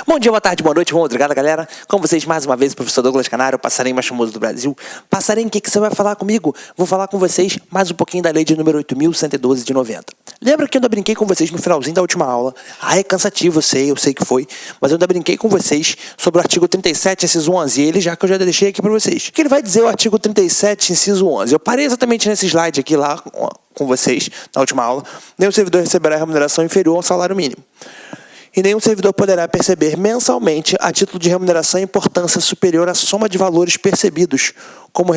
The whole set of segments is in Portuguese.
Bom dia, boa tarde, boa noite, boa madrugada, galera. Com vocês, mais uma vez, o professor Douglas Canário, o passarinho mais famoso do Brasil. Passarinho, o que você vai falar comigo? Vou falar com vocês mais um pouquinho da lei de número 8.112 de 90. Lembra que eu ainda brinquei com vocês no finalzinho da última aula? É cansativo, eu sei que foi, mas eu ainda brinquei com vocês sobre o artigo 37, inciso 11, ele já que eu já deixei aqui pra vocês. O que ele vai dizer o artigo 37, inciso 11? Eu parei exatamente nesse slide aqui lá com vocês, na última aula. Nenhum servidor receberá remuneração inferior ao salário mínimo. E nenhum servidor poderá perceber mensalmente, a título de remuneração, importância superior à soma de valores percebidos como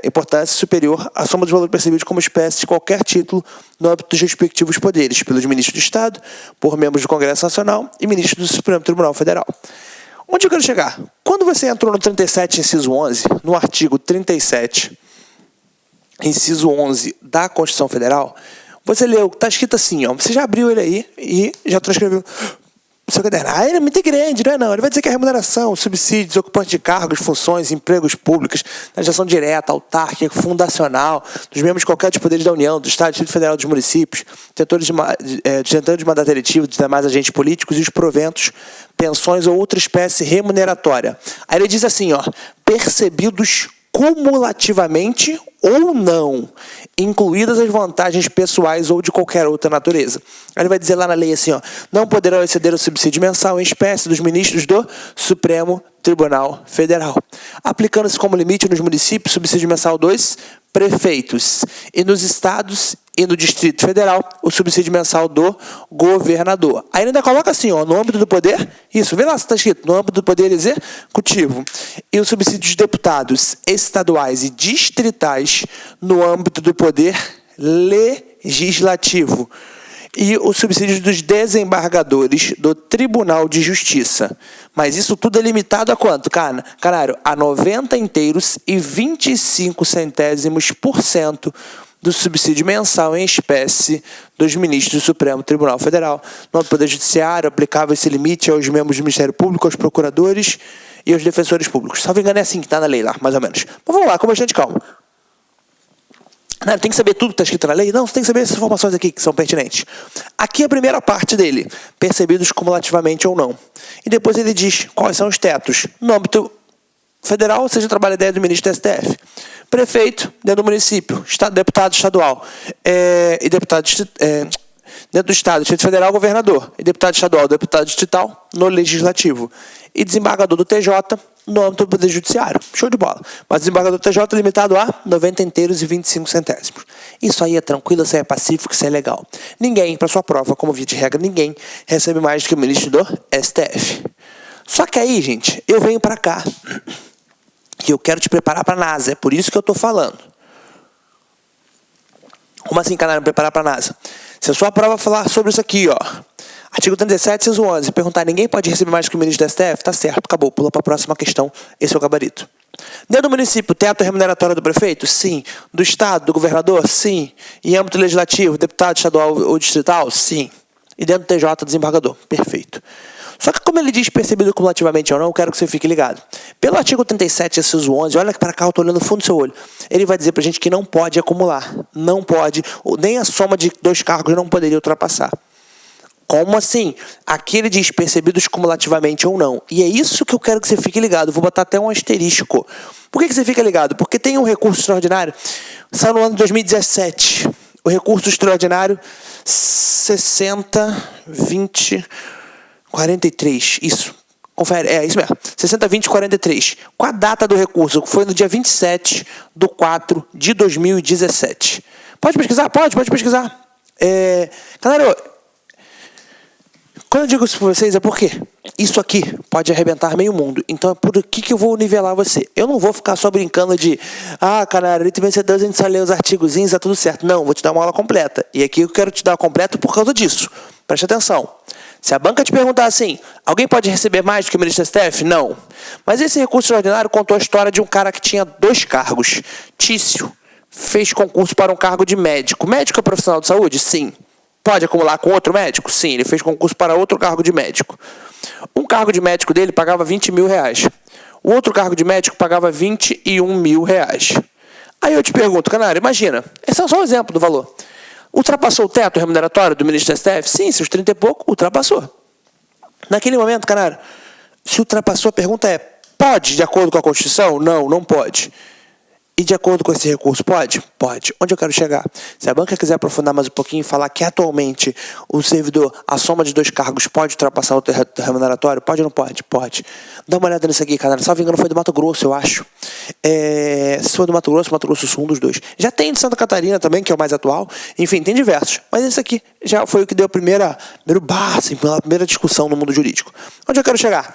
importância superior à soma dos valores percebidos como espécie de qualquer título no âmbito dos respectivos poderes, pelos ministros do Estado, por membros do Congresso Nacional e ministros do Supremo Tribunal Federal. Onde eu quero chegar? Quando você entrou no 37, inciso 11, no artigo 37, inciso 11 da Constituição Federal, você leu, está escrito assim, ó, você já abriu ele aí e já transcreveu no seu caderno. Ele é muito grande, não é não? Ele vai dizer que a remuneração, subsídios, ocupantes de cargos, funções, empregos públicos, na gestão direta, autárquica, fundacional, dos membros de qualquer dos poderes da União, do Estado, do Distrito Federal, dos municípios, detentores de mandato eletivo, dos demais agentes políticos e os proventos, pensões ou outra espécie remuneratória. Aí ele diz assim, ó, percebidos cumulativamente ou não, incluídas as vantagens pessoais ou de qualquer outra natureza. Ele vai dizer lá na lei assim, ó, não poderão exceder o subsídio mensal em espécie dos ministros do Supremo Tribunal Federal, aplicando-se como limite nos municípios subsídio mensal dos prefeitos e nos estados e no Distrito Federal o subsídio mensal do governador. Aí ainda coloca assim, ó, no âmbito do poder, isso, vê lá se está escrito, no âmbito do poder executivo, e o subsídio dos deputados estaduais e distritais no âmbito do poder legislativo. E os subsídios dos desembargadores do Tribunal de Justiça. Mas isso tudo é limitado a quanto, Canário? A 90 inteiros e 25 centésimos% do subsídio mensal em espécie dos ministros do Supremo Tribunal Federal. No Poder Judiciário, aplicava esse limite aos membros do Ministério Público, aos procuradores e aos defensores públicos. Salvo engano, é assim que está na lei lá, mais ou menos. Mas vamos lá, com bastante calma. Não, tem que saber tudo que está escrito na lei? Não, você tem que saber essas informações aqui que são pertinentes. Aqui é a primeira parte dele, percebidos cumulativamente ou não. E depois ele diz quais são os tetos. No âmbito federal, ou seja, trabalha a ideia do ministro do STF. Prefeito, dentro do município. Deputado estadual. E deputado dentro do Estado, Distrito Federal, governador. E deputado estadual, deputado distrital, no Legislativo. E desembargador do TJ, no âmbito do Poder Judiciário. Show de bola. Mas desembargador do TJ é limitado a 90 inteiros e 25 centésimos. Isso aí é tranquilo, isso aí é pacífico, isso é legal. Ninguém, para sua prova, como via de regra, ninguém recebe mais do que o ministro do STF. Só que aí, gente, eu venho para cá e eu quero te preparar para a NASA. É por isso que eu estou falando. Como assim, Canário, preparar para a NASA? Se a sua prova falar sobre isso aqui, ó, artigo 37, inciso 11, perguntar, ninguém pode receber mais do que o ministro do STF? Tá certo, acabou, pula para a próxima questão, esse é o gabarito. Dentro do município, teto remuneratório do prefeito? Sim. Do Estado, do governador? Sim. Em âmbito legislativo, deputado estadual ou distrital? Sim. E dentro do TJ, desembargador? Perfeito. Só que como ele diz percebido cumulativamente ou não, eu quero que você fique ligado. Pelo artigo 37, inciso 11, olha para cá, eu estou olhando no fundo do seu olho. Ele vai dizer para a gente que não pode acumular. Não pode, nem a soma de 2 cargos não poderia ultrapassar. Como assim? Aqui ele diz percebidos cumulativamente ou não. E é isso que eu quero que você fique ligado. Vou botar até um asterisco. Por que você fica ligado? Porque tem um recurso extraordinário. Saiu no ano de 2017. O recurso extraordinário 60-20-43. Isso. Confere. É isso mesmo. 60-20-43. Com a data do recurso, que foi no dia 27/4/2017. Pode pesquisar? Pode pesquisar. Canário, quando eu digo isso para vocês é porque isso aqui pode arrebentar meio mundo. Então é por aqui que eu vou nivelar você. Eu não vou ficar só brincando de Canário, entre vencedores a gente só lê os artigozinhos, tá tudo certo. Não, vou te dar uma aula completa. E aqui eu quero te dar completa por causa disso. Preste atenção. Se a banca te perguntar assim, alguém pode receber mais do que o ministro do STF? Não. Mas esse recurso extraordinário contou a história de um cara que tinha 2 cargos. Tício fez concurso para um cargo de médico. Médico é profissional de saúde? Sim. Pode acumular com outro médico? Sim, ele fez concurso para outro cargo de médico. Um cargo de médico dele pagava 20 mil reais. O outro cargo de médico pagava 21 mil reais. Aí eu te pergunto, Canário, imagina, esse é só um exemplo do valor. Ultrapassou o teto remuneratório do ministro do STF? Sim, seus 30 e pouco, ultrapassou. Naquele momento, cara, se ultrapassou, a pergunta é: pode, de acordo com a Constituição? Não, não pode. E de acordo com esse recurso, pode? Pode. Onde eu quero chegar? Se a banca quiser aprofundar mais um pouquinho e falar que atualmente o servidor, a soma de 2 cargos pode ultrapassar o teto remuneratório, pode ou não pode? Pode. Dá uma olhada nisso aqui, cara. Se não me engano, foi do Mato Grosso, eu acho. Se for do Mato Grosso do Sul, um dos dois. Já tem de Santa Catarina também, que é o mais atual. Enfim, tem diversos. Mas esse aqui já foi o que deu primeiro bar, assim, pela primeira discussão no mundo jurídico. Onde eu quero chegar?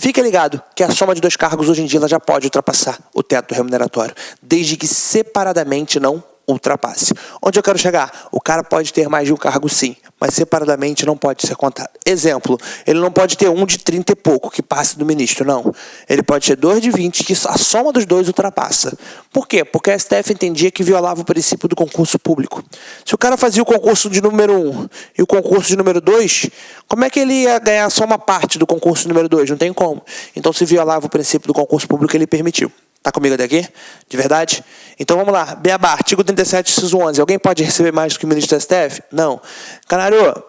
Fica ligado que a soma de 2 cargos hoje em dia ela já pode ultrapassar o teto remuneratório, desde que separadamente não ultrapasse. Onde eu quero chegar? O cara pode ter mais de um cargo sim, mas separadamente não pode ser contado. Exemplo, ele não pode ter um de 30 e pouco que passe do ministro, não. Ele pode ter 2 de 20 que a soma dos dois ultrapassa. Por quê? Porque a STF entendia que violava o princípio do concurso público. Se o cara fazia o concurso de número 1 e o concurso de número 2, como é que ele ia ganhar só uma parte do concurso número 2? Não tem como. Então, se violava o princípio do concurso público, ele permitiu. Tá comigo até aqui? De verdade? Então vamos lá. Beabá, artigo 37, inciso 11. Alguém pode receber mais do que o ministro do STF? Não. Canário,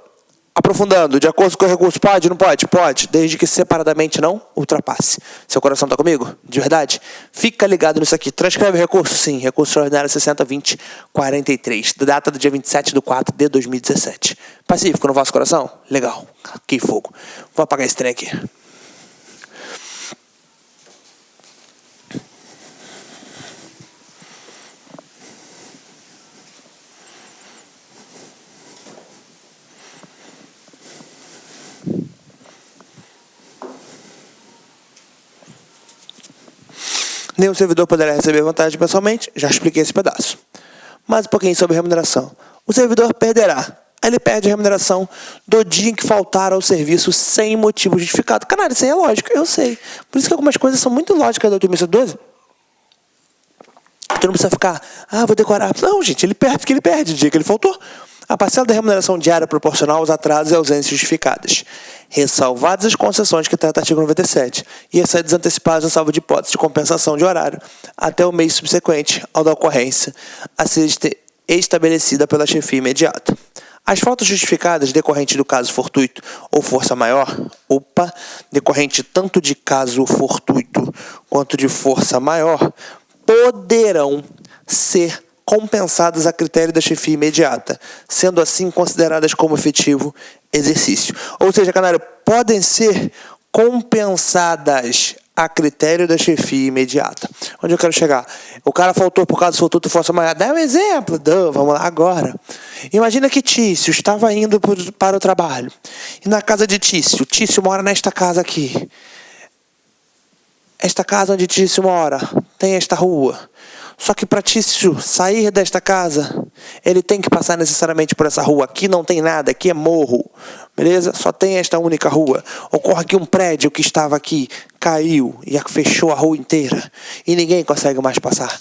aprofundando, de acordo com o recurso, pode? Não pode? Pode, desde que separadamente não ultrapasse. Seu coração tá comigo? De verdade? Fica ligado nisso aqui. Transcreve o recurso? Sim. Recurso extraordinário 602043. Data do dia 27/4 de 2017. Pacífico no vosso coração? Legal. Que fogo. Vou apagar esse trem aqui. Nenhum servidor poderá receber vantagem pessoalmente, já expliquei esse pedaço. Mais um pouquinho sobre remuneração. O servidor perderá. Ele perde a remuneração do dia em que faltar ao serviço sem motivo justificado. Caralho, isso aí é lógico, eu sei. Por isso que algumas coisas são muito lógicas da 8.112. Tu não precisa ficar, vou decorar. Não, gente, ele perde porque ele perde o dia que ele faltou. A parcela da remuneração diária proporcional aos atrasos e ausências justificadas, ressalvadas as concessões que trata o artigo 97, e as saídas antecipadas na salvo de hipótese de compensação de horário até o mês subsequente ao da ocorrência, a ser estabelecida pela chefia imediata. As faltas justificadas decorrentes do caso fortuito ou força maior, decorrente tanto de caso fortuito quanto de força maior, poderão ser compensadas a critério da chefia imediata, sendo assim consideradas como efetivo exercício. Ou seja, canário, podem ser compensadas a critério da chefia imediata. Onde eu quero chegar? O cara faltou por causa do fortuito e força maior. Dá um exemplo. Vamos lá agora. Imagina que Tício estava indo para o trabalho. E na casa de Tício mora nesta casa aqui. Esta casa onde Tício mora tem esta rua. Só que para Tício sair desta casa, ele tem que passar necessariamente por essa rua. Aqui não tem nada, aqui é morro, beleza? Só tem esta única rua. Ocorre que um prédio que estava aqui caiu e fechou a rua inteira. E ninguém consegue mais passar.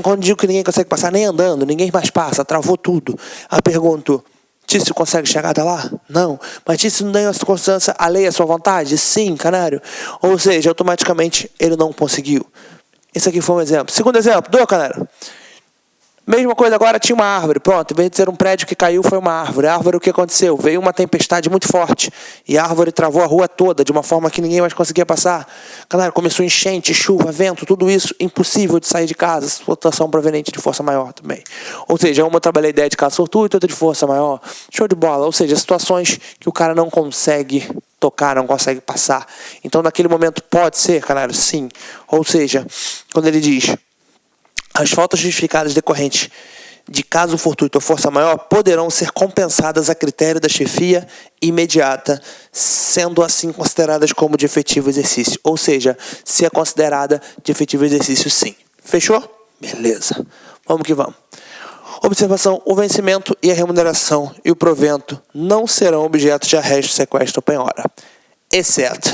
Quando digo que ninguém consegue passar, nem andando, ninguém mais passa, travou tudo. Aí pergunto, Tício consegue chegar até lá? Não. Mas Tício não tem a circunstância alheia à sua vontade? Sim, canário. Ou seja, automaticamente ele não conseguiu. Esse aqui foi um exemplo. Segundo exemplo, canário. Mesma coisa agora, tinha uma árvore. Pronto, em vez de ser um prédio que caiu, foi uma árvore. A árvore, o que aconteceu? Veio uma tempestade muito forte. E a árvore travou a rua toda, de uma forma que ninguém mais conseguia passar. Canário, começou enchente, chuva, vento, tudo isso. Impossível de sair de casa. Situação proveniente de força maior também. Ou seja, uma eu trabalhei a ideia de caso fortuito, outra de força maior. Show de bola. Ou seja, situações que o cara não consegue tocar, não consegue passar. Então, naquele momento, pode ser, canário? Sim. Ou seja, quando ele diz: as faltas justificadas decorrentes de caso fortuito ou força maior poderão ser compensadas a critério da chefia imediata, sendo assim consideradas como de efetivo exercício. Ou seja, se é considerada de efetivo exercício, sim. Fechou? Beleza. Vamos que vamos. Observação: o vencimento e a remuneração e o provento não serão objeto de arresto, sequestro ou penhora, exceto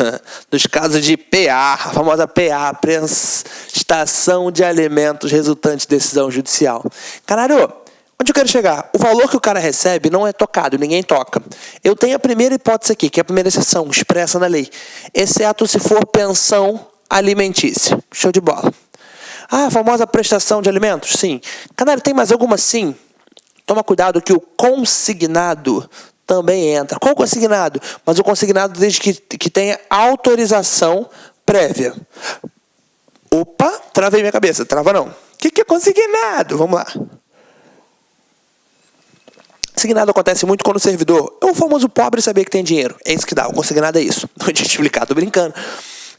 nos casos de PA, a famosa PA, prestação de alimentos resultante de decisão judicial. Canário, onde eu quero chegar? O valor que o cara recebe não é tocado, ninguém toca. Eu tenho a primeira hipótese aqui, que é a primeira exceção, expressa na lei, exceto se for pensão alimentícia. Show de bola. A famosa prestação de alimentos? Sim. Canário, tem mais alguma? Sim. Toma cuidado que o consignado também entra. Qual consignado? Mas o consignado desde que tenha autorização prévia. Opa, travei minha cabeça. Trava não. O que é consignado? Vamos lá. Consignado acontece muito quando o servidor é o famoso pobre saber que tem dinheiro. É isso que dá. O consignado é isso. Não tinha explicar, tô brincando.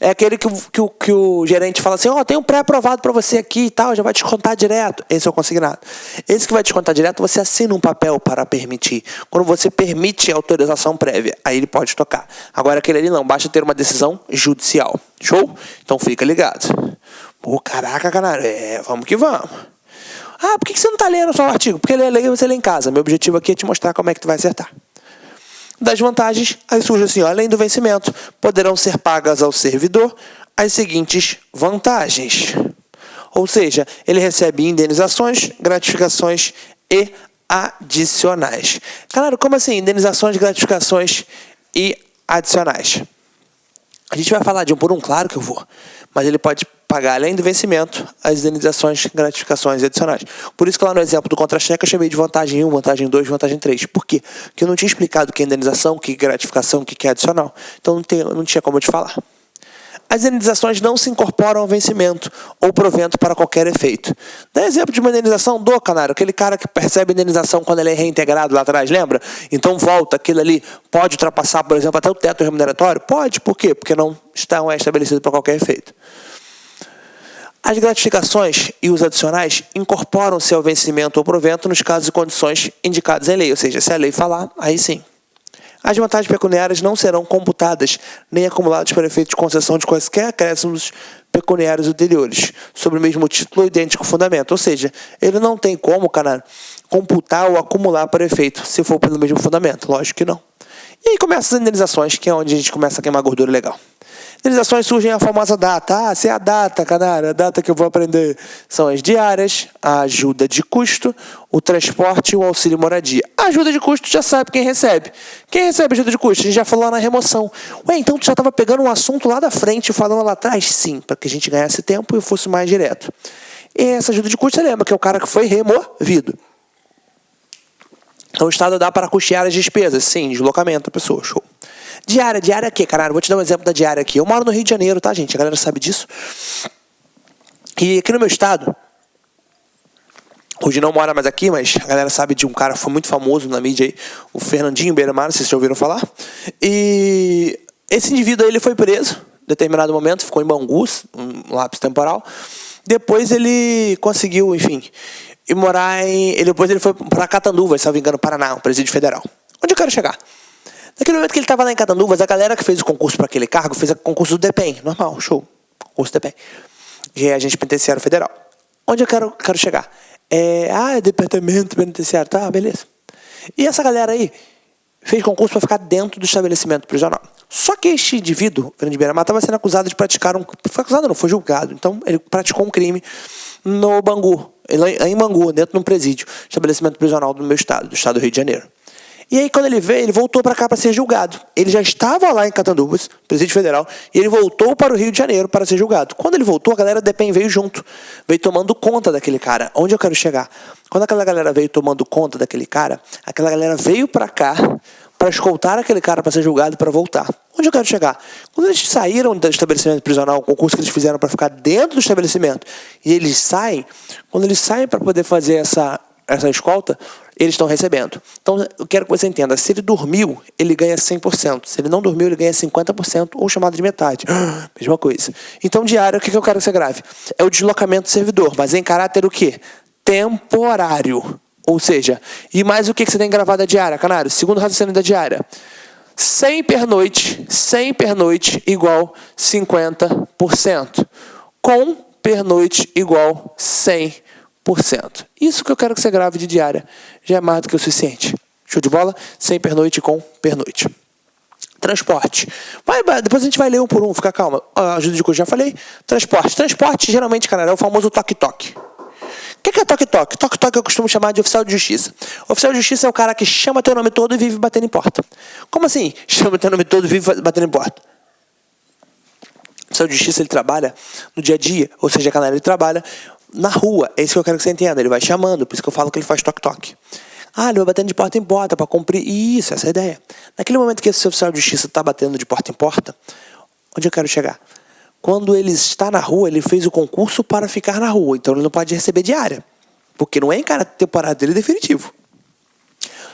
É aquele que o gerente fala assim, tem um pré-aprovado para você aqui e tal, já vai descontar direto. Esse é o consignado. Esse que vai descontar direto, você assina um papel para permitir. Quando você permite a autorização prévia, aí ele pode tocar. Agora aquele ali não, basta ter uma decisão judicial. Show? Então fica ligado. Pô, caraca, canário, vamos que vamos. Por que você não está lendo só o artigo? Porque ele é lei e você lê em casa. Meu objetivo aqui é te mostrar como é que tu vai acertar. Das vantagens, aí surge assim, além do vencimento, poderão ser pagas ao servidor as seguintes vantagens. Ou seja, ele recebe indenizações, gratificações e adicionais. Claro, como assim? Indenizações, gratificações e adicionais. A gente vai falar de um por um, claro que eu vou. Mas ele pode pagar, além do vencimento, as indenizações, gratificações e adicionais. Por isso que lá no exemplo do contra-cheque eu chamei de vantagem 1, vantagem 2, vantagem 3. Por quê? Porque eu não tinha explicado o que é indenização, o que é gratificação, o que é adicional. Então não tinha como eu te falar. As indenizações não se incorporam ao vencimento ou provento para qualquer efeito. Dá exemplo de uma indenização do canário, aquele cara que percebe indenização quando ele é reintegrado lá atrás, lembra? Então volta, aquilo ali pode ultrapassar, por exemplo, até o teto remuneratório? Pode, por quê? Porque não é estabelecido para qualquer efeito. As gratificações e os adicionais incorporam-se ao vencimento ou provento nos casos e condições indicados em lei, ou seja, se a lei falar, aí sim. As vantagens pecuniárias não serão computadas nem acumuladas para efeito de concessão de quaisquer acréscimos pecuniários ulteriores, sobre o mesmo título ou idêntico fundamento. Ou seja, ele não tem como, cara, computar ou acumular para efeito, se for pelo mesmo fundamento. Lógico que não. E aí começam as indenizações, que é onde a gente começa a queimar gordura legal. Indenizações surgem a famosa data. Se é a data, canário, a data que eu vou aprender são as diárias, a ajuda de custo, o transporte e o auxílio moradia. A ajuda de custo já sabe quem recebe. Quem recebe ajuda de custo? A gente já falou lá na remoção. Então tu já estava pegando um assunto lá da frente e falando lá atrás? Sim, para que a gente ganhasse tempo e fosse mais direto. E essa ajuda de custo, você lembra que é o cara que foi removido. Então o Estado dá para custear as despesas. Sim, deslocamento da pessoa. Show. Diária é o quê, caralho? Vou te dar um exemplo da diária aqui. Eu moro no Rio de Janeiro, tá, gente? A galera sabe disso. E aqui no meu estado, hoje não mora mais aqui, mas a galera sabe de um cara que foi muito famoso na mídia aí, o Fernandinho Beiramar, não sei se vocês já ouviram falar. E esse indivíduo aí, ele foi preso em determinado momento, ficou em Bangu, um lapso temporal. Depois ele conseguiu, enfim, ir morar depois ele foi para Catanduvas, se não me engano, Paraná, um presídio federal. Onde eu quero chegar? Naquele momento que ele estava lá em Catanduvas, a galera que fez o concurso para aquele cargo fez o concurso do DEPEN. Normal, show. Concurso do DEPEN. Que é agente penitenciário federal. Onde eu quero chegar? É departamento penitenciário. Tá, beleza. E essa galera aí fez concurso para ficar dentro do estabelecimento prisional. Só que este indivíduo, Fernando de Beiramar, estava sendo acusado de praticar foi acusado não, foi julgado. Então, ele praticou um crime no Bangu. Em Bangu, dentro de um presídio. Estabelecimento prisional do meu estado, do estado do Rio de Janeiro. E aí, quando ele veio, ele voltou para cá para ser julgado. Ele já estava lá em Catanduvas, presídio federal, e ele voltou para o Rio de Janeiro para ser julgado. Quando ele voltou, a galera da DEPEN veio junto, veio tomando conta daquele cara. Onde eu quero chegar? Quando aquela galera veio tomando conta daquele cara, aquela galera veio para cá para escoltar aquele cara para ser julgado e para voltar. Onde eu quero chegar? Quando eles saíram do estabelecimento prisional, o concurso que eles fizeram para ficar dentro do estabelecimento, e eles saem, quando eles saem para poder fazer essa escolta, eles estão recebendo. Então, eu quero que você entenda, se ele dormiu, ele ganha 100%. Se ele não dormiu, ele ganha 50%, ou chamado de metade. Mesma coisa. Então, diário, o que eu quero que você grave? É o deslocamento do servidor, mas em caráter o quê? Temporário. Ou seja, e mais o que você tem gravado da diária, canário? Segundo raciocínio da diária. 100 pernoite igual 50%. Com pernoite igual 100%. Isso que eu quero que você grave de diária já é mais do que o suficiente. Show de bola? 100 pernoite com pernoite. Transporte. Depois a gente vai ler um por um, fica calma. Ajuda de custo, já falei. Transporte, geralmente, cara, é o famoso toque-toque. O que é toque-toque? Toque-toque eu costumo chamar de oficial de justiça. O oficial de justiça é o cara que chama teu nome todo e vive batendo em porta. Como assim? Chama teu nome todo e vive batendo em porta. O oficial de justiça, ele trabalha no dia a dia, ou seja, cara, ele trabalha na rua. É isso que eu quero que você entenda. Ele vai chamando, por isso que eu falo que ele faz toque-toque. Ah, ele vai batendo de porta em porta para cumprir. Isso, essa é a ideia. Naquele momento que esse oficial de justiça está batendo de porta em porta, onde eu quero chegar? Quando ele está na rua, ele fez o concurso para ficar na rua. Então ele não pode receber diária. Porque não é em caráter temporário dele definitivo.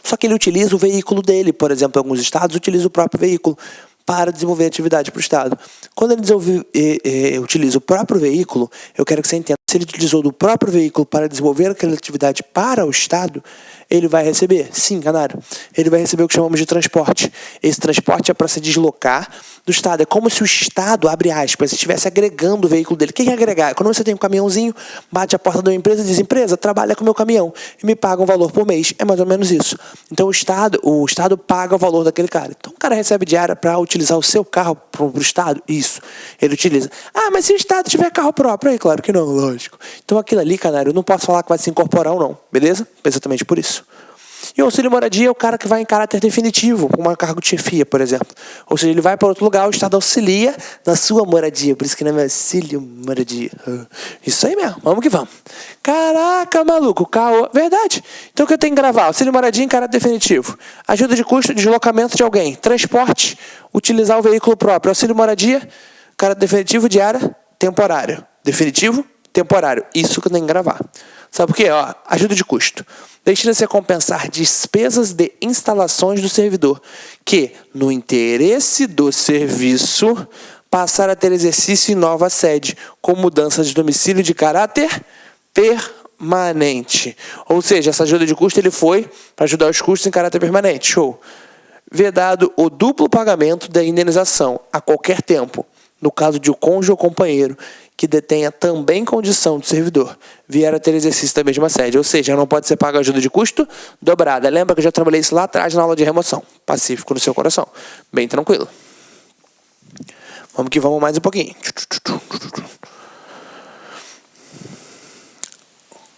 Só que ele utiliza o veículo dele. Por exemplo, em alguns estados, utiliza o próprio veículo para desenvolver atividade para o Estado. Quando ele utiliza o próprio veículo, eu quero que você entenda, se ele utilizou do próprio veículo para desenvolver aquela atividade para o Estado, ele vai receber, sim, canário, ele vai receber o que chamamos de transporte. Esse transporte é para se deslocar do Estado. É como se o Estado, abre aspas, estivesse agregando o veículo dele. O que é agregar? Quando você tem um caminhãozinho, bate a porta de uma empresa e diz, empresa, trabalha com o meu caminhão e me paga um valor por mês. É mais ou menos isso. Então o Estado paga o valor daquele cara. Então o cara recebe diária para utilizar o seu carro para o Estado? Isso. Ele utiliza. Ah, mas se o Estado tiver carro próprio? Aí, claro que não, lógico. Então aquilo ali, canário, eu não posso falar que vai se incorporar ou não. Beleza? Exatamente por isso. E o auxílio moradia é o cara que vai em caráter definitivo, com uma cargo de chefia, por exemplo. Ou seja, ele vai para outro lugar, o Estado auxilia na sua moradia. Por isso que não é auxílio moradia. Isso aí mesmo, vamos que vamos. Caraca, maluco, caô. Verdade. Então o que eu tenho que gravar? Auxílio moradia em caráter definitivo. Ajuda de custo, deslocamento de alguém. Transporte, utilizar o veículo próprio. Auxílio moradia, caráter definitivo, diária, temporário. Definitivo, temporário. Isso que eu tenho que gravar. Sabe por quê? Ó, ajuda de custo. Destina-se a compensar despesas de instalações do servidor, que, no interesse do serviço, passar a ter exercício em nova sede, com mudança de domicílio de caráter permanente. Ou seja, essa ajuda de custo ele foi para ajudar os custos em caráter permanente. Show. Vedado o duplo pagamento da indenização a qualquer tempo, no caso de o cônjuge ou companheiro que detenha também condição de servidor, vier a ter exercício da mesma sede. Ou seja, não pode ser paga ajuda de custo dobrada. Lembra que eu já trabalhei isso lá atrás na aula de remoção. Pacífico no seu coração. Bem tranquilo. Vamos que vamos mais um pouquinho.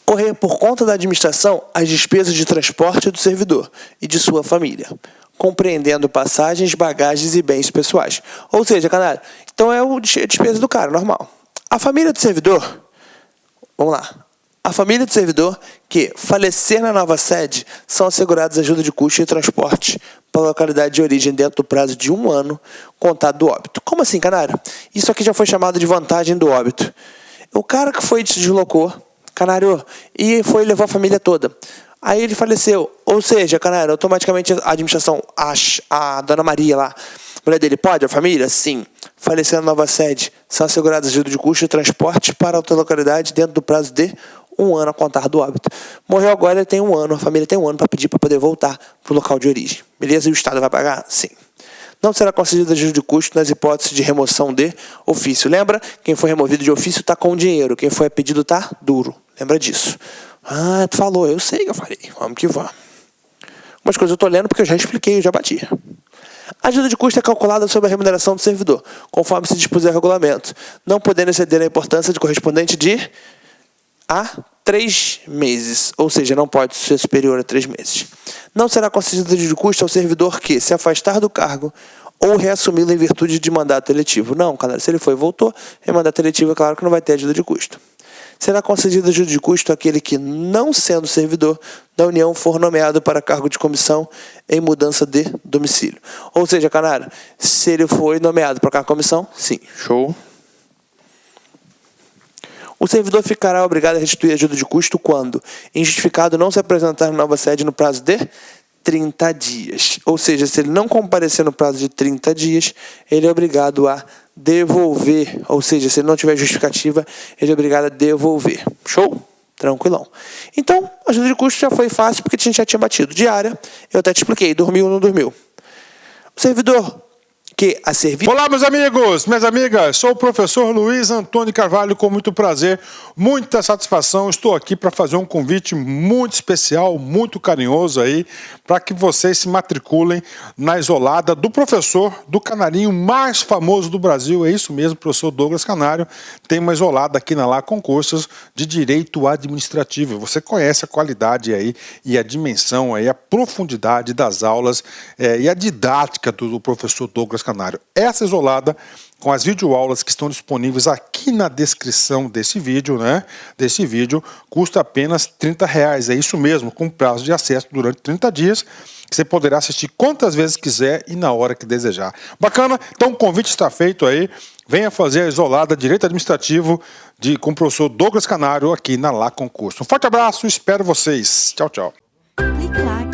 Correr por conta da administração as despesas de transporte do servidor e de sua família, compreendendo passagens, bagagens e bens pessoais. Ou seja, canário, então é a despesa do cara, normal. A família do servidor, vamos lá, a família do servidor que falecer na nova sede são assegurados ajuda de custo e transporte para a localidade de origem dentro do prazo de 1 ano contado do óbito. Como assim, canário? Isso aqui já foi chamado de vantagem do óbito. O cara que foi se deslocou, canário, e foi levar a família toda. Aí ele faleceu. Ou seja, canário, automaticamente a administração, a dona Maria lá, mulher dele, pode? A família? Sim. Faleceu na nova sede. São asseguradas ajuda de custo e transporte para outra localidade dentro do prazo de 1 ano a contar do óbito. Morreu agora, ele tem 1 ano, a família tem 1 ano para pedir para poder voltar para o local de origem. Beleza? E o Estado vai pagar? Sim. Não será concedida ajuda de custo nas hipóteses de remoção de ofício. Lembra? Quem foi removido de ofício está com dinheiro. Quem foi pedido está duro. Lembra disso. Ah, tu falou. Eu sei que eu falei. Vamos que vamos. Umas coisas eu estou lendo porque eu já expliquei, eu já bati. A ajuda de custo é calculada sobre a remuneração do servidor, conforme se dispuser o regulamento, não podendo exceder a importância de correspondente de a 3 meses, ou seja, não pode ser superior a 3 meses. Não será concedida ajuda de custo ao servidor que se afastar do cargo ou reassumi-lo em virtude de mandato eletivo. Não, cara, se ele foi e voltou, em mandato eletivo, é claro que não vai ter ajuda de custo. Será concedida ajuda de custo àquele que, não sendo servidor da União, for nomeado para cargo de comissão em mudança de domicílio. Ou seja, canário, se ele foi nomeado para cargo de comissão, sim, show. O servidor ficará obrigado a restituir ajuda de custo quando injustificado não se apresentar na nova sede no prazo de 30 dias. Ou seja, se ele não comparecer no prazo de 30 dias, ele é obrigado a devolver. Ou seja, se ele não tiver justificativa, ele é obrigado a devolver. Show? Tranquilão. Então, a ajuda de custo já foi fácil porque a gente já tinha batido. Diária, eu até te expliquei, dormiu ou não dormiu. O servidor que a serviço... Olá, meus amigos, minhas amigas, sou o professor Luiz Antônio Carvalho, com muito prazer, muita satisfação, estou aqui para fazer um convite muito especial, muito carinhoso aí, para que vocês se matriculem na isolada do professor do canarinho mais famoso do Brasil, é isso mesmo, professor Douglas Canário, tem uma isolada aqui na Lá Concursos de Direito Administrativo, você conhece a qualidade aí e a dimensão aí, a profundidade das aulas e a didática do professor Douglas Canário. Essa isolada com as videoaulas que estão disponíveis aqui na descrição desse vídeo, né? Desse vídeo, custa apenas R$30. É isso mesmo, com prazo de acesso durante 30 dias. Você poderá assistir quantas vezes quiser e na hora que desejar. Bacana? Então o convite está feito aí. Venha fazer a isolada Direito Administrativo com o professor Douglas Canário aqui na Lá Concurso. Um forte abraço, espero vocês. Tchau, tchau. Clique lá